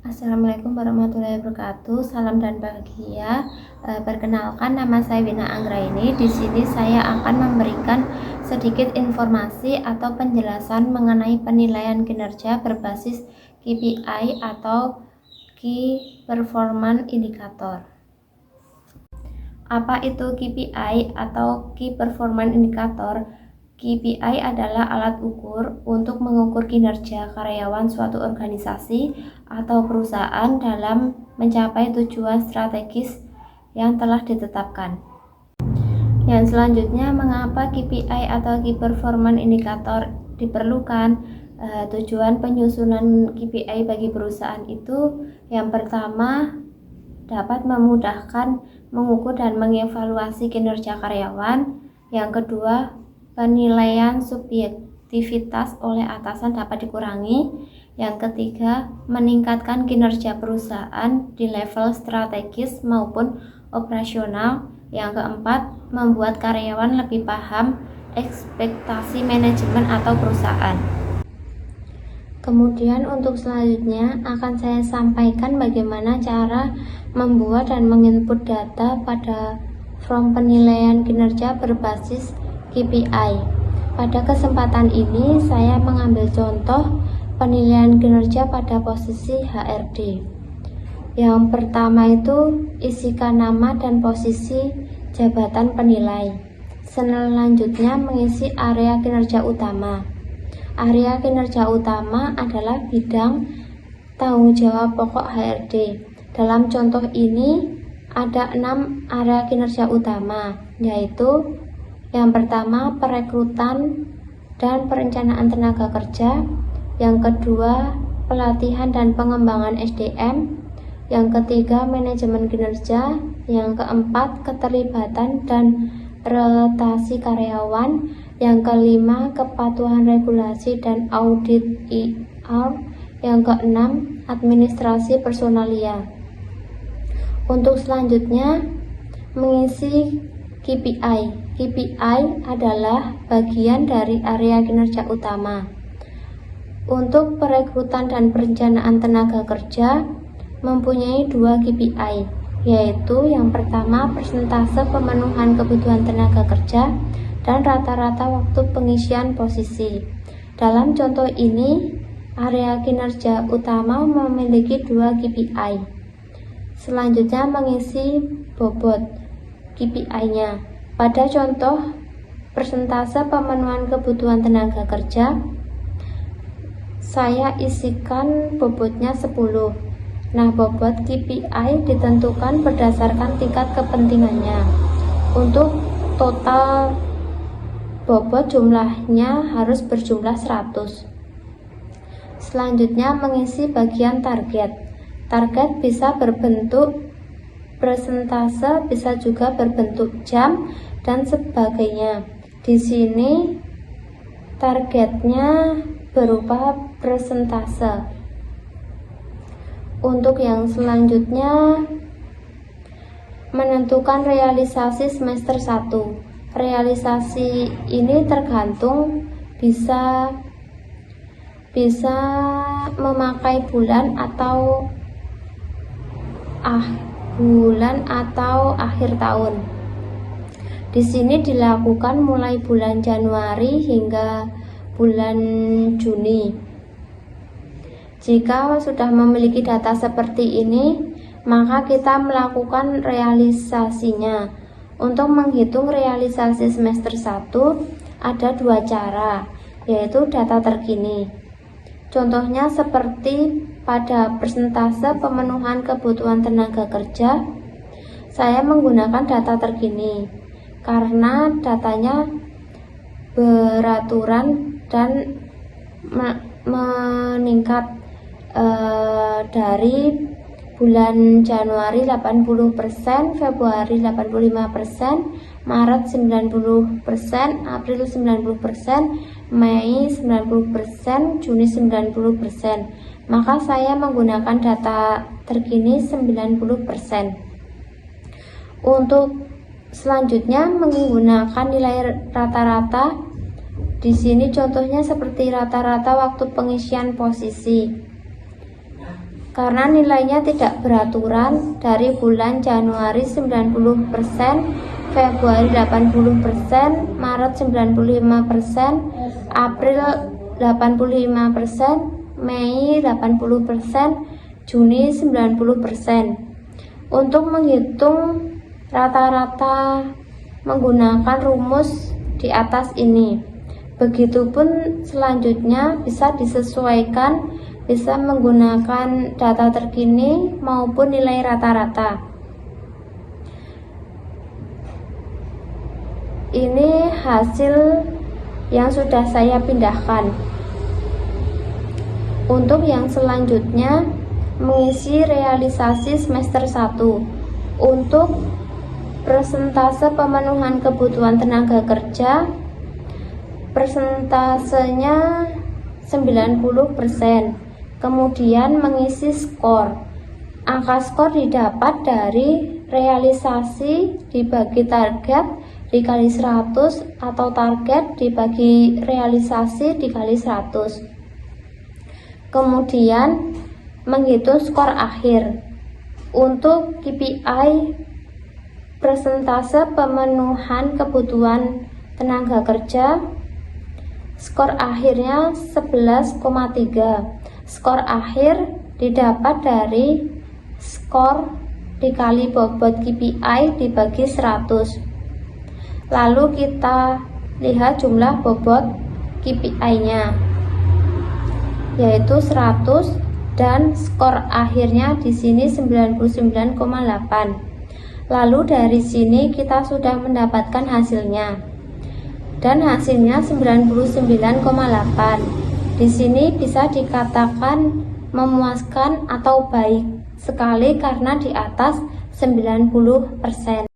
Assalamualaikum warahmatullahi wabarakatuh. Salam dan bahagia. Perkenalkan, nama saya Wina Anggraini. Di sini saya akan memberikan sedikit informasi atau penjelasan mengenai penilaian kinerja berbasis KPI atau Key Performance Indicator. Apa itu KPI atau Key Performance Indicator? KPI adalah alat ukur untuk mengukur kinerja karyawan suatu organisasi atau perusahaan dalam mencapai tujuan strategis yang telah ditetapkan. Yang selanjutnya, mengapa KPI atau Key Performance Indicator diperlukan? Tujuan penyusunan KPI bagi perusahaan itu yang pertama dapat memudahkan mengukur dan mengevaluasi kinerja karyawan. Yang kedua, penilaian subjektivitas oleh atasan dapat dikurangi. Yang ketiga, meningkatkan kinerja perusahaan di level strategis maupun operasional. Yang keempat, membuat karyawan lebih paham ekspektasi manajemen atau perusahaan. Kemudian untuk selanjutnya akan saya sampaikan bagaimana cara membuat dan menginput data pada form penilaian kinerja berbasis KPI. Pada kesempatan ini saya mengambil contoh penilaian kinerja pada posisi HRD. Yang pertama itu isikan nama dan posisi jabatan penilai. Selanjutnya mengisi area kinerja utama. Area kinerja utama adalah bidang tanggung jawab pokok HRD. Dalam contoh ini ada 6 area kinerja utama, yaitu yang pertama, perekrutan dan perencanaan tenaga kerja. Yang kedua, pelatihan dan pengembangan SDM. Yang ketiga, manajemen kinerja. Yang keempat, keterlibatan dan rotasi karyawan. Yang kelima, kepatuhan regulasi dan audit IR. Yang keenam, administrasi personalia. Untuk selanjutnya, mengisi KPI. KPI adalah bagian dari area kinerja utama. Untuk perekrutan dan perencanaan tenaga kerja mempunyai 2 KPI, yaitu yang pertama persentase pemenuhan kebutuhan tenaga kerja dan rata-rata waktu pengisian posisi. Dalam contoh ini, area kinerja utama memiliki 2 KPI. Selanjutnya mengisi bobot KPI-nya. Pada contoh persentase pemenuhan kebutuhan tenaga kerja, saya isikan bobotnya 10. Nah, bobot KPI ditentukan berdasarkan tingkat kepentingannya. Untuk total bobot jumlahnya harus berjumlah 100. Selanjutnya mengisi bagian target. Target bisa berbentuk persentase, bisa juga berbentuk jam dan sebagainya. Di sini targetnya berupa persentase. Untuk yang selanjutnya, menentukan realisasi semester 1. Realisasi ini tergantung bisa memakai bulan atau akhir tahun. Di sini dilakukan mulai bulan Januari hingga bulan Juni. Jika sudah memiliki data seperti ini, maka kita melakukan realisasinya. Untuk menghitung realisasi semester 1 ada 2 cara, yaitu data terkini. Contohnya seperti pada persentase pemenuhan kebutuhan tenaga kerja, saya menggunakan data terkini karena datanya beraturan dan meningkat dari bulan Januari 80%, Februari 85%, Maret 90%, April 90%, Mei 90%, Juni 90%. Maka saya menggunakan data terkini 90%. Untuk selanjutnya menggunakan nilai rata-rata. Di sini contohnya seperti rata-rata waktu pengisian posisi. karena nilainya tidak beraturan dari bulan Januari 90%, Februari 80%, Maret 95%, April 85%, Mei 80%, Juni 90%. Untuk menghitung rata-rata menggunakan rumus di atas ini. Begitupun selanjutnya bisa disesuaikan, bisa menggunakan data terkini maupun nilai rata-rata. Ini hasil yang sudah saya pindahkan. Untuk yang selanjutnya, mengisi realisasi semester 1. Untuk persentase pemenuhan kebutuhan tenaga kerja, persentasenya 90%. Kemudian mengisi skor. Angka skor didapat dari realisasi dibagi target dikali 100 atau target dibagi realisasi dikali 100. Kemudian menghitung skor akhir. Untuk KPI persentase pemenuhan kebutuhan tenaga kerja, skor akhirnya 11,3. Skor akhir didapat dari skor dikali bobot KPI dibagi 100. Lalu kita lihat jumlah bobot KPI-nya, yaitu 100, dan skor akhirnya di sini 99,8. Lalu dari sini kita sudah mendapatkan hasilnya. Dan hasilnya 99,8. Di sini bisa dikatakan memuaskan atau baik sekali karena di atas 90%.